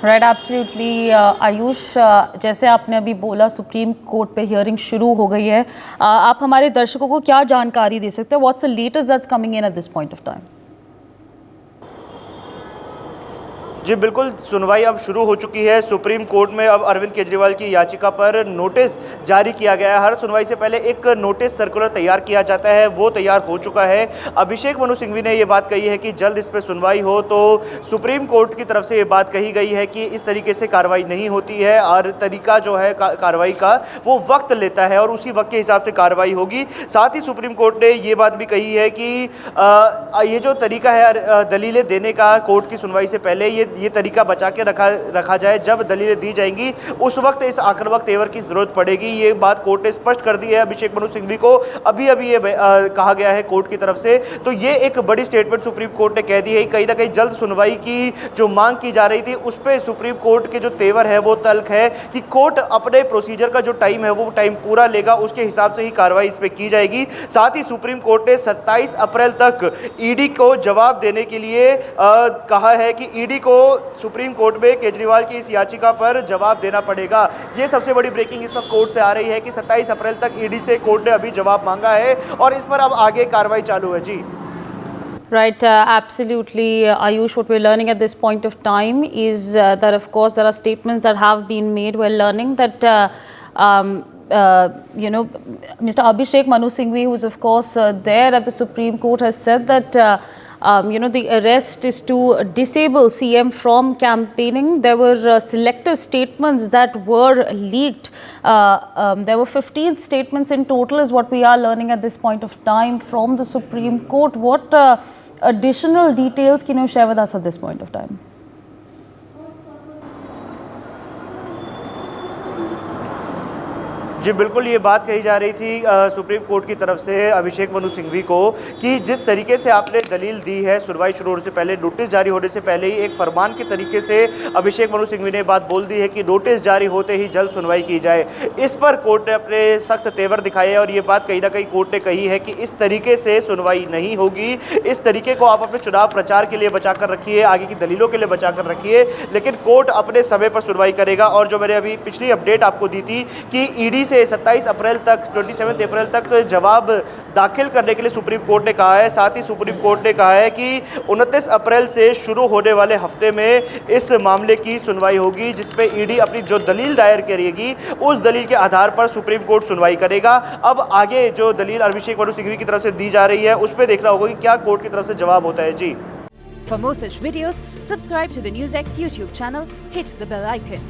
Right, absolutely Ayush, जैसे आपने अभी बोला सुप्रीम कोर्ट पे हियरिंग शुरू हो गई है, आप हमारे दर्शकों को क्या जानकारी दे सकते हैं? What's the latest that's coming in at this point of time? जी बिल्कुल, सुनवाई अब शुरू हो चुकी है। सुप्रीम कोर्ट में अब अरविंद केजरीवाल की याचिका पर नोटिस जारी किया गया है। हर सुनवाई से पहले एक नोटिस सर्कुलर तैयार किया जाता है, वो तैयार हो चुका है। अभिषेक मनु सिंघवी ने ये बात कही है कि जल्द इस पर सुनवाई हो, तो सुप्रीम कोर्ट की तरफ से ये बात कही गई है कि इस तरीके से कार्रवाई नहीं होती है और तरीका जो है कार्रवाई का वो वक्त लेता है और उसी वक्त के हिसाब से कार्रवाई होगी। साथ ही सुप्रीम कोर्ट ने ये बात भी कही है कि ये जो तरीका है दलीलें देने का कोर्ट की सुनवाई से पहले, ये तरीका बचा के रखा जाए। जब दलीलें दी जाएंगी उस वक्त इस आक्रामक तेवर की जरूरत पड़ेगी। ये बात कोर्ट ने स्पष्ट कर दी है अभिषेक मनु सिंघवी को। अभी ये कहा गया है कोर्ट की तरफ से, तो ये एक बड़ी स्टेटमेंट सुप्रीम कोर्ट ने कह दी है। कहीं ना कहीं जल्द सुनवाई की जो मांग की जा रही थी उस पर सुप्रीम कोर्ट के जो तेवर है वो तल्ख है कि कोर्ट अपने प्रोसीजर का जो टाइम है वो टाइम पूरा लेगा, उसके हिसाब से ही कार्रवाई इस पर की जाएगी। साथ ही सुप्रीम कोर्ट ने 27 अप्रैल तक ईडी को जवाब देने के लिए कहा है कि ईडी को सुप्रीम कोर्ट में केजरीवाल की इस याचिका पर जवाब देना पड़ेगा। ये सबसे बड़ी ब्रेकिंग इस वक्त कोर्ट से आ रही है कि 27 अप्रैल तक ईडी से कोर्ट ने अभी जवाब मांगा है और इस पर अब आगे कार्रवाई चालू है। जी Right, absolutely, Ayush. What we're learning at this point of time is that, of course, there are statements that have been made. We're learning that, Mr. Abhishek Manu Singhvi, who is, of course, there at the Supreme Court, has said that, the arrest is to disable CM from campaigning. There were selective statements that were leaked. There were 15 statements in total, is what we are learning at this point of time from the Supreme Court. What additional details can you share with us at this point of time? जी बिल्कुल, ये बात कही जा रही थी supreme court की तरफ से अभिषेक मनु सिंघवी को कि जिस तरीके से आपने दलील दी है सुनवाई शुरू होने से पहले, नोटिस जारी होने से पहले ही एक फरमान के तरीके से अभिषेक मनु सिंघवी ने बात बोल दी है कि नोटिस जारी होते ही जल्द सुनवाई की जाए। इस पर कोर्ट ने अपने सख्त तेवर दिखाए हैं और ये बात कहीं ना कहीं कोर्ट ने कही है कि इस तरीके से सुनवाई नहीं होगी। इस तरीके को आप अपने चुनाव प्रचार के लिए बचा कर रखिए, आगे की दलीलों के लिए बचा कर रखिए, लेकिन कोर्ट अपने समय पर सुनवाई करेगा। और जो मैंने अभी पिछली अपडेट आपको दी थी कि ईडी से 27 अप्रैल तक 27 अप्रैल तक जवाब दाखिल करने के लिए सुप्रीम कोर्ट ने कहा है। साथ ही सुप्रीम कोर्ट ने कहा है कि 29 अप्रैल से शुरू होने वाले हफ्ते में इस मामले की सुनवाई होगी, जिसपे ईडी अपनी जो दलील दायर करेगी उस दलील के आधार पर सुप्रीम कोर्ट सुनवाई करेगा। अब आगे जो दलील अभिषेक मनु सिंघवी की तरफ से दी जा रही है उस पर देखना होगा कि क्या कोर्ट की तरफ से जवाब होता है। जी, For more such videos, subscribe to the NewsX YouTube channel, hit the bell icon.